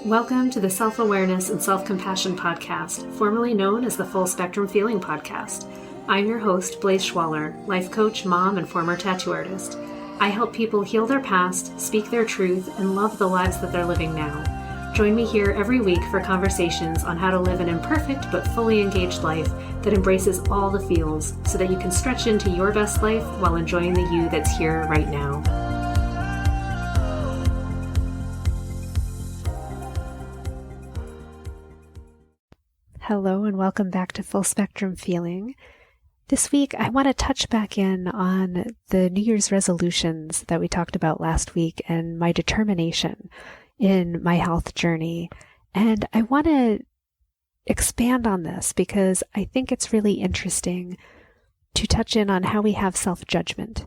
Welcome to the Self-Awareness and Self-Compassion Podcast, formerly known as the Full Spectrum Feeling Podcast. I'm your host, Blaise Schwaller, life coach, mom, and former tattoo artist. I help people heal their past, speak their truth, and love the lives that they're living now. Join me here every week for conversations on how to live an imperfect but fully engaged life that embraces all the feels so that you can stretch into your best life while enjoying the you that's here right now. Hello and welcome back to Full Spectrum Feeling. This week, I want to touch back in on the New Year's resolutions that we talked about last week and my determination in my health journey. And I want to expand on this because I think it's really interesting to touch in on how we have self-judgment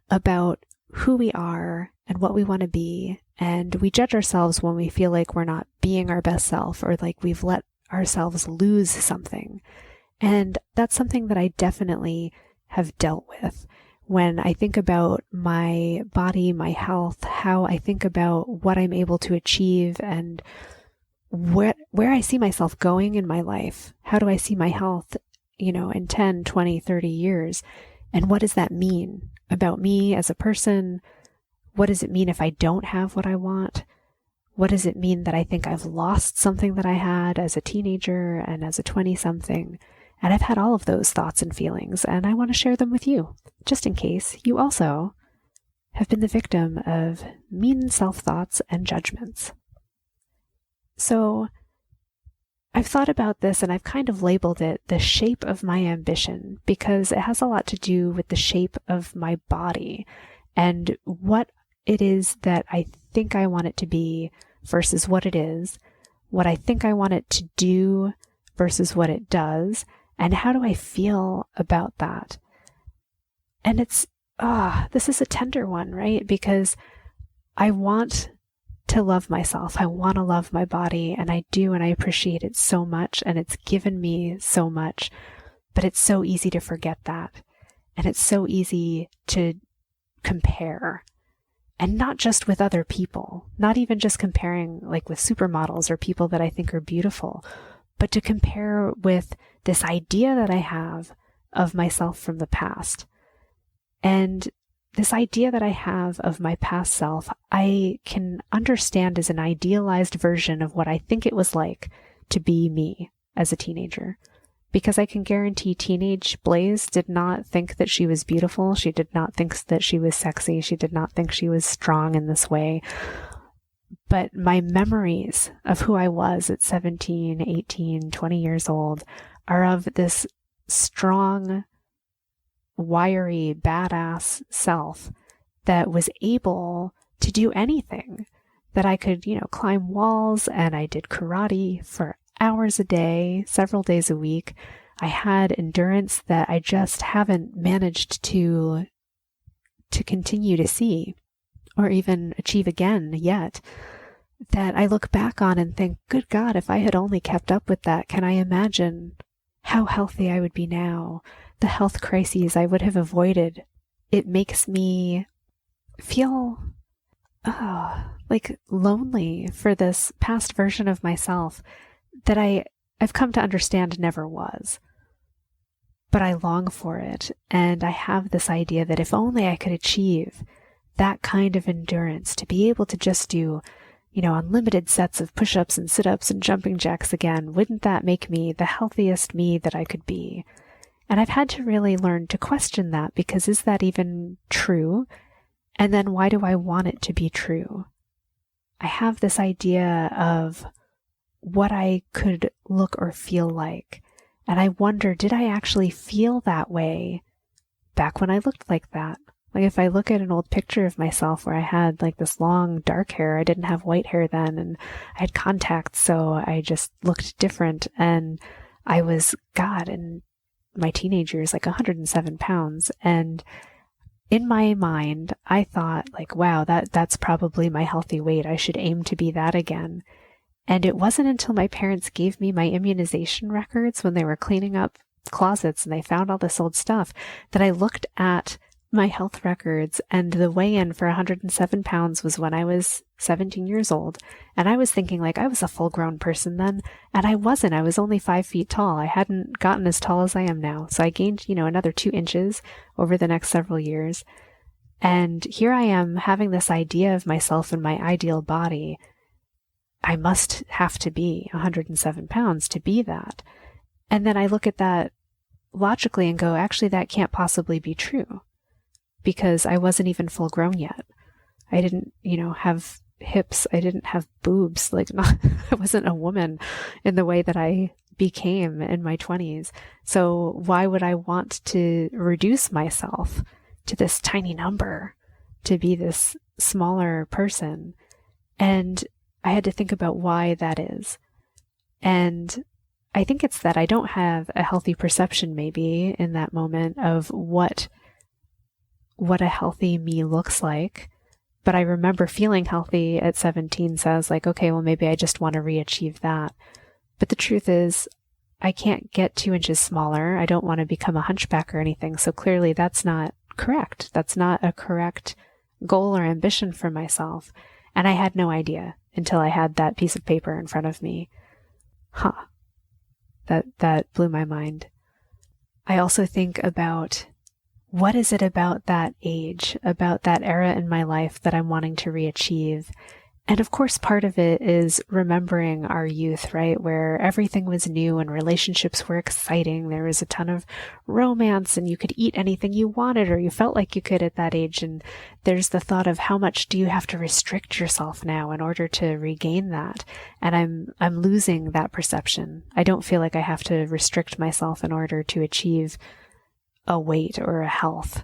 about who we are and what we want to be. And we judge ourselves when we feel like we're not being our best self or like we've let ourselves lose something. And that's something that I definitely have dealt with when I think about my body, my health, how I think about what I'm able to achieve and where I see myself going in my life. How do I see my health, in 10, 20, 30 years? And what does that mean about me as a person? What does it mean if I don't have what I want? What does it mean that I think I've lost something that I had as a teenager and as a 20-something? And I've had all of those thoughts and feelings, and I want to share them with you, just in case you also have been the victim of mean self-thoughts and judgments. So I've thought about this, and I've kind of labeled it the shape of my ambition, because it has a lot to do with the shape of my body and what it is that I think I want it to be versus what it is, what I think I want it to do versus what it does, and how do I feel about that? And this is a tender one, right? Because I want to love myself. I want to love my body, and I do, and I appreciate it so much, and it's given me so much, but it's so easy to forget that. And it's so easy to compare. And not just with other people, not even just comparing like with supermodels or people that I think are beautiful, but to compare with this idea that I have of myself from the past. And this idea that I have of my past self, I can understand as an idealized version of what I think it was like to be me as a teenager. Because I can guarantee teenage Blaise did not think that she was beautiful. She did not think that she was sexy. She did not think she was strong in this way. But my memories of who I was at 17, 18, 20 years old are of this strong, wiry, badass self that was able to do anything. That I could, climb walls, and I did karate for hours a day, several days a week. I had endurance that I just haven't managed to continue to see or even achieve again yet, that I look back on and think, good God, if I had only kept up with that, can I imagine how healthy I would be now, the health crises I would have avoided. It makes me feel like lonely for this past version of myself that I've come to understand never was. But I long for it, and I have this idea that if only I could achieve that kind of endurance, to be able to just do, unlimited sets of push-ups and sit-ups and jumping jacks again, wouldn't that make me the healthiest me that I could be? And I've had to really learn to question that, because is that even true? And then why do I want it to be true? I have this idea of what I could look or feel like. And I wonder, did I actually feel that way back when I looked like that? Like if I look at an old picture of myself where I had like this long dark hair, I didn't have white hair then, and I had contacts, so I just looked different. And I was, in my teenage years, like 107 pounds. And in my mind, I thought like, wow, that's probably my healthy weight. I should aim to be that again. And it wasn't until my parents gave me my immunization records when they were cleaning up closets and they found all this old stuff that I looked at my health records, and the weigh-in for 107 pounds was when I was 17 years old. And I was thinking like I was a full-grown person then, and I wasn't. I was only 5 feet tall. I hadn't gotten as tall as I am now. So I gained, another 2 inches over the next several years. And here I am having this idea of myself and my ideal body. I must have to be 107 pounds to be that. And then I look at that logically and go, actually, that can't possibly be true, because I wasn't even full grown yet. I didn't, have hips. I didn't have boobs. I wasn't a woman in the way that I became in my 20s. So why would I want to reduce myself to this tiny number to be this smaller person? And I had to think about why that is. And I think it's that I don't have a healthy perception maybe in that moment of what a healthy me looks like. But I remember feeling healthy at 17, so I was like, okay, well, maybe I just want to re-achieve that. But the truth is, I can't get 2 inches smaller. I don't want to become a hunchback or anything. So clearly that's not correct. That's not a correct goal or ambition for myself. And I had no idea until I had that piece of paper in front of me. That blew my mind. I also think about, what is it about that age, about that era in my life that I'm wanting to re-achieve? And of course, part of it is remembering our youth, right? Where everything was new and relationships were exciting. There was a ton of romance and you could eat anything you wanted, or you felt like you could at that age. And there's the thought of how much do you have to restrict yourself now in order to regain that? And I'm losing that perception. I don't feel like I have to restrict myself in order to achieve a weight or a health.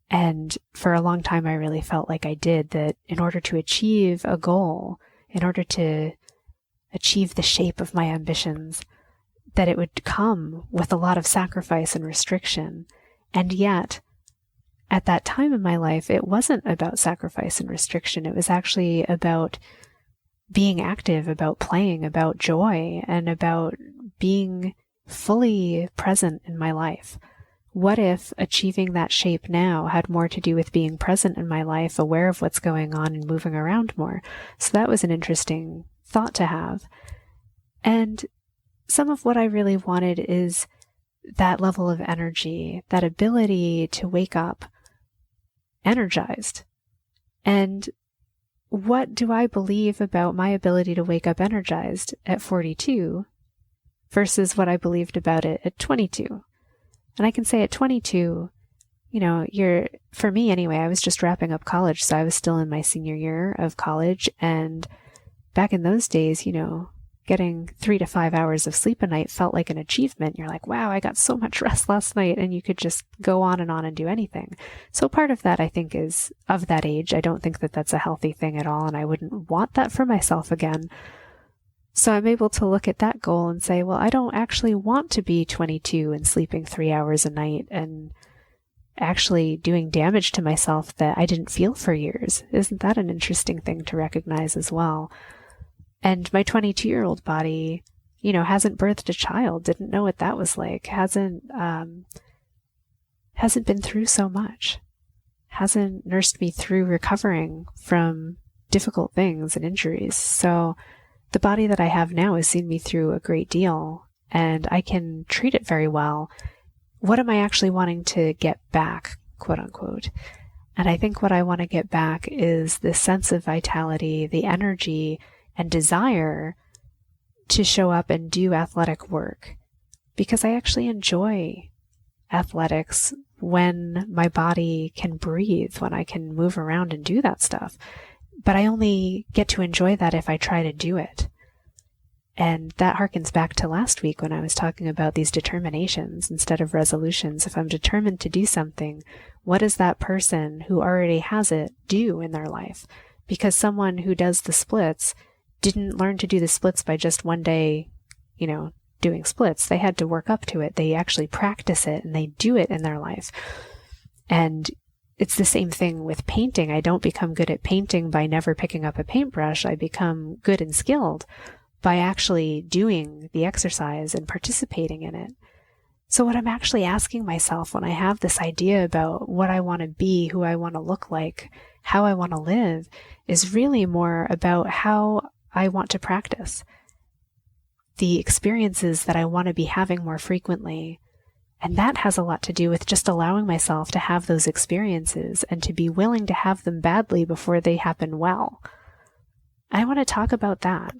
And for a long time, I really felt like I did, that in order to achieve a goal, in order to achieve the shape of my ambitions, that it would come with a lot of sacrifice and restriction. And yet, at that time in my life, it wasn't about sacrifice and restriction. It was actually about being active, about playing, about joy, and about being fully present in my life. What if achieving that shape now had more to do with being present in my life, aware of what's going on and moving around more? So that was an interesting thought to have. And some of what I really wanted is that level of energy, that ability to wake up energized. And what do I believe about my ability to wake up energized at 42 versus what I believed about it at 22? And I can say at 22, for me anyway, I was just wrapping up college. So I was still in my senior year of college. And back in those days, getting 3 to 5 hours of sleep a night felt like an achievement. You're like, wow, I got so much rest last night. And you could just go on and do anything. So part of that, I think, is of that age. I don't think that that's a healthy thing at all. And I wouldn't want that for myself again. So I'm able to look at that goal and say, well, I don't actually want to be 22 and sleeping 3 hours a night and actually doing damage to myself that I didn't feel for years. Isn't that an interesting thing to recognize as well? And my 22-year-old body, hasn't birthed a child, didn't know what that was like, hasn't been through so much, hasn't nursed me through recovering from difficult things and injuries. So the body that I have now has seen me through a great deal, and I can treat it very well. What am I actually wanting to get back, quote unquote? And I think what I want to get back is the sense of vitality, the energy and desire to show up and do athletic work, because I actually enjoy athletics when my body can breathe, when I can move around and do that stuff. But I only get to enjoy that if I try to do it. And that harkens back to last week when I was talking about these determinations instead of resolutions. If I'm determined to do something, what does that person who already has it do in their life? Because someone who does the splits didn't learn to do the splits by just one day, doing splits. They had to work up to it. They actually practice it and they do it in their life. And it's the same thing with painting. I don't become good at painting by never picking up a paintbrush. I become good and skilled by actually doing the exercise and participating in it. So what I'm actually asking myself when I have this idea about what I want to be, who I want to look like, how I want to live, is really more about how I want to practice, the experiences that I want to be having more frequently. And that has a lot to do with just allowing myself to have those experiences and to be willing to have them badly before they happen well. I want to talk about that,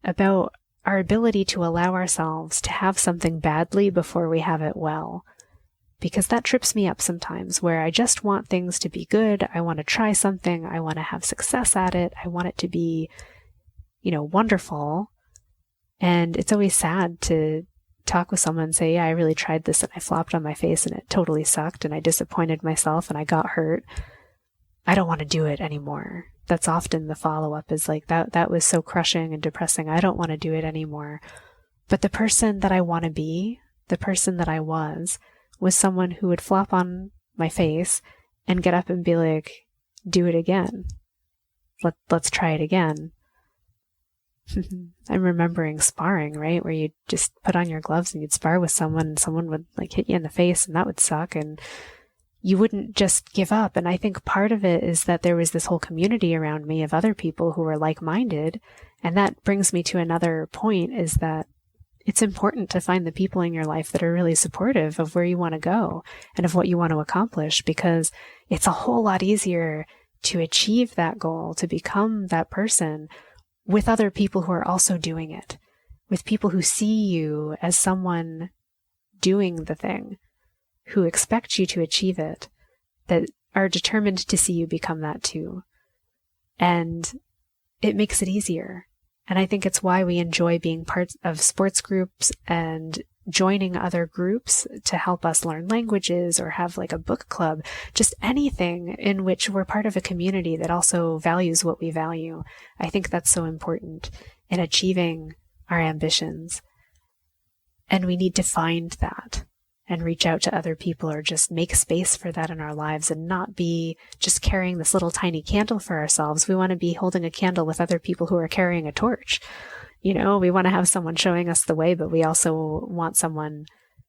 about our ability to allow ourselves to have something badly before we have it well. Because that trips me up sometimes, where I just want things to be good. I want to try something. I want to have success at it. I want it to be, wonderful. And it's always sad to talk with someone and say, yeah, I really tried this and I flopped on my face and it totally sucked and I disappointed myself and I got hurt. I don't want to do it anymore. That's often the follow-up, is like, that was so crushing and depressing. I don't want to do it anymore. But the person that I want to be, the person that I was someone who would flop on my face and get up and be like, do it again. Let's try it again. I'm remembering sparring, right? Where you just put on your gloves and you'd spar with someone and someone would like hit you in the face and that would suck and you wouldn't just give up. And I think part of it is that there was this whole community around me of other people who were like-minded. And that brings me to another point, is that it's important to find the people in your life that are really supportive of where you want to go and of what you want to accomplish, because it's a whole lot easier to achieve that goal, to become that person, with other people who are also doing it, with people who see you as someone doing the thing, who expect you to achieve it, that are determined to see you become that too. And it makes it easier. And I think it's why we enjoy being part of sports groups and joining other groups to help us learn languages or have like a book club, just anything in which we're part of a community that also values what we value. I think that's so important in achieving our ambitions. And we need to find that and reach out to other people, or just make space for that in our lives and not be just carrying this little tiny candle for ourselves. We want to be holding a candle with other people who are carrying a torch. We want to have someone showing us the way, but we also want someone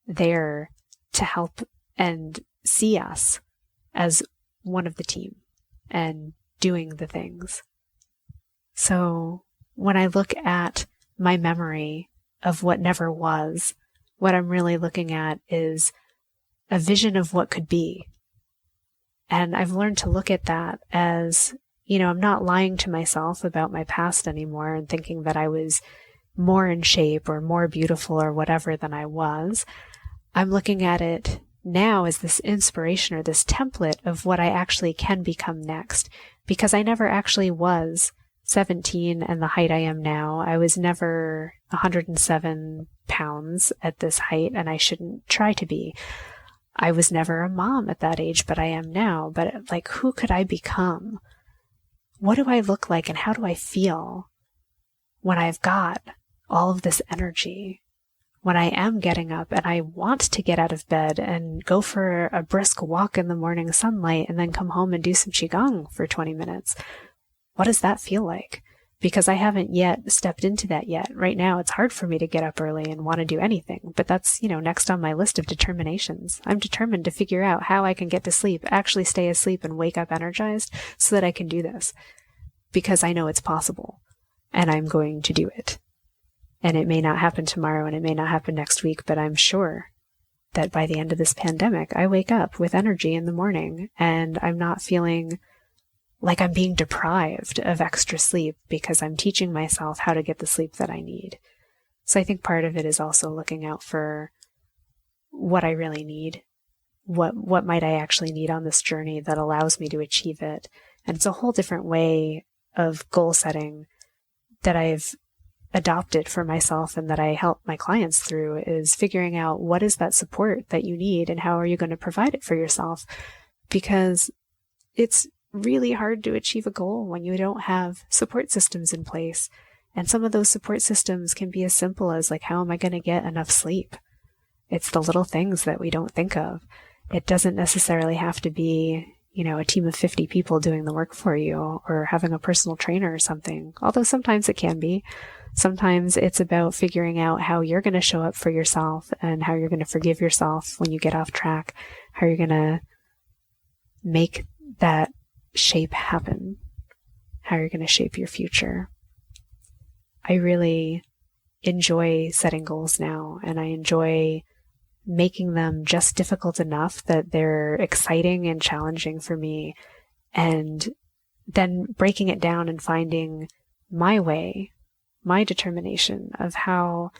there to help and see us as one of the team and doing the things. So when I look at my memory of what never was, what I'm really looking at is a vision of what could be. And I've learned to look at that as, I'm not lying to myself about my past anymore and thinking that I was more in shape or more beautiful or whatever than I was. I'm looking at it now as this inspiration or this template of what I actually can become next, because I never actually was 17 and the height I am now. I was never 107 pounds at this height, and I shouldn't try to be. I was never a mom at that age, but I am now. But like, who could I become? What do I look like and how do I feel when I've got all of this energy? When I am getting up and I want to get out of bed and go for a brisk walk in the morning sunlight and then come home and do some qigong for 20 minutes. What does that feel like? Because I haven't yet stepped into that yet. Right now, it's hard for me to get up early and want to do anything, but that's, next on my list of determinations. I'm determined to figure out how I can get to sleep, actually stay asleep and wake up energized so that I can do this, because I know it's possible and I'm going to do it. And it may not happen tomorrow and it may not happen next week, but I'm sure that by the end of this pandemic, I wake up with energy in the morning and I'm not feeling like I'm being deprived of extra sleep because I'm teaching myself how to get the sleep that I need. So I think part of it is also looking out for what I really need. What might I actually need on this journey that allows me to achieve it? And it's a whole different way of goal setting that I've adopted for myself and that I help my clients through, is figuring out what is that support that you need and how are you going to provide it for yourself? Because it's really hard to achieve a goal when you don't have support systems in place. And some of those support systems can be as simple as like, how am I going to get enough sleep? It's the little things that we don't think of. It doesn't necessarily have to be, a team of 50 people doing the work for you or having a personal trainer or something, although sometimes it can be. Sometimes it's about figuring out how you're going to show up for yourself and how you're going to forgive yourself when you get off track, how you're going to make that shape happen, how you're going to shape your future. I really enjoy setting goals now, and I enjoy making them just difficult enough that they're exciting and challenging for me, and then breaking it down and finding my way, my determination of how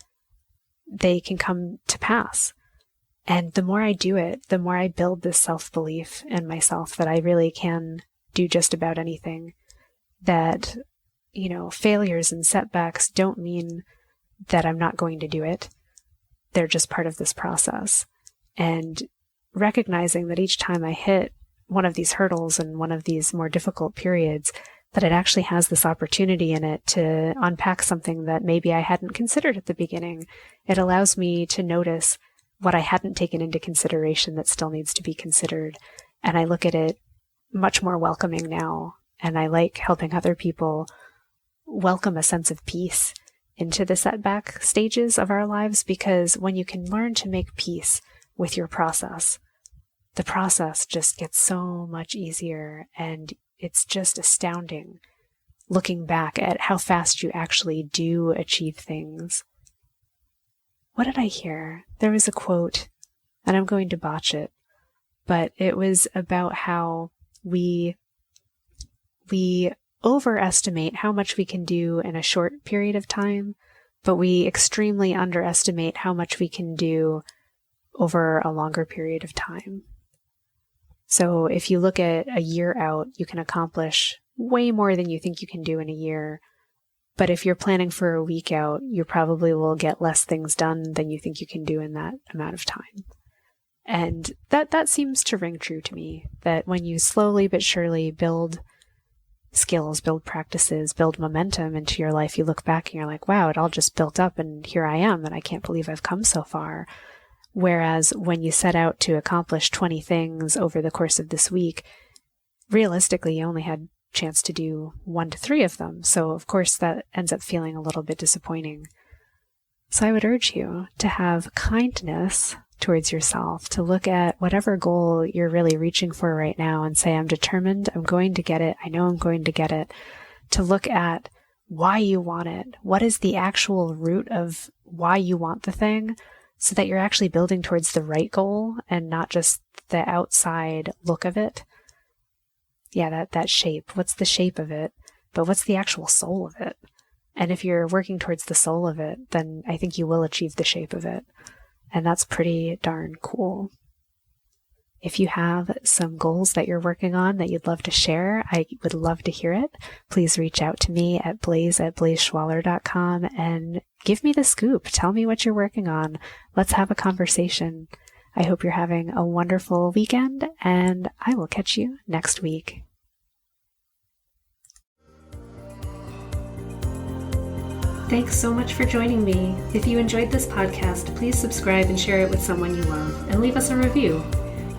they can come to pass. And the more I do it, the more I build this self-belief in myself that I really can do just about anything, that, failures and setbacks don't mean that I'm not going to do it. They're just part of this process. And recognizing that each time I hit one of these hurdles and one of these more difficult periods, that it actually has this opportunity in it to unpack something that maybe I hadn't considered at the beginning. It allows me to notice what I hadn't taken into consideration that still needs to be considered. And I look at it much more welcoming now. And I like helping other people welcome a sense of peace into the setback stages of our lives, because when you can learn to make peace with your process, the process just gets so much easier, and it's just astounding looking back at how fast you actually do achieve things. What did I hear? There was a quote, and I'm going to botch it, but it was about how we overestimate how much we can do in a short period of time, but we extremely underestimate how much we can do over a longer period of time. So if you look at a year out, you can accomplish way more than you think you can do in a year. But if you're planning for a week out, you probably will get less things done than you think you can do in that amount of time. And that seems to ring true to me, that when you slowly but surely build skills, build practices, build momentum into your life, you look back and you're like, wow, it all just built up and here I am, and I can't believe I've come so far. Whereas when you set out to accomplish 20 things over the course of this week, realistically, you only had a chance to do 1 to 3 of them. So of course that ends up feeling a little bit disappointing. So I would urge you to have kindness towards yourself, to look at whatever goal you're really reaching for right now and say, I'm determined, I'm going to get it, I know I'm going to get it. To look at why you want it, what is the actual root of why you want the thing, so that you're actually building towards the right goal and not just the outside look of it. Yeah, that shape. What's the shape of it? But what's the actual soul of it? And if you're working towards the soul of it, then I think you will achieve the shape of it. And that's pretty darn cool. If you have some goals that you're working on that you'd love to share, I would love to hear it. Please reach out to me at blaze@blazeschwaller.com and give me the scoop. Tell me what you're working on. Let's have a conversation. I hope you're having a wonderful weekend, and I will catch you next week. Thanks so much for joining me. If you enjoyed this podcast, please subscribe and share it with someone you love, and leave us a review.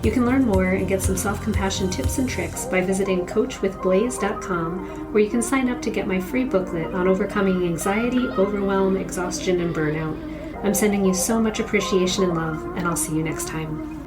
You can learn more and get some self-compassion tips and tricks by visiting coachwithblaze.com, where you can sign up to get my free booklet on overcoming anxiety, overwhelm, exhaustion, and burnout. I'm sending you so much appreciation and love, and I'll see you next time.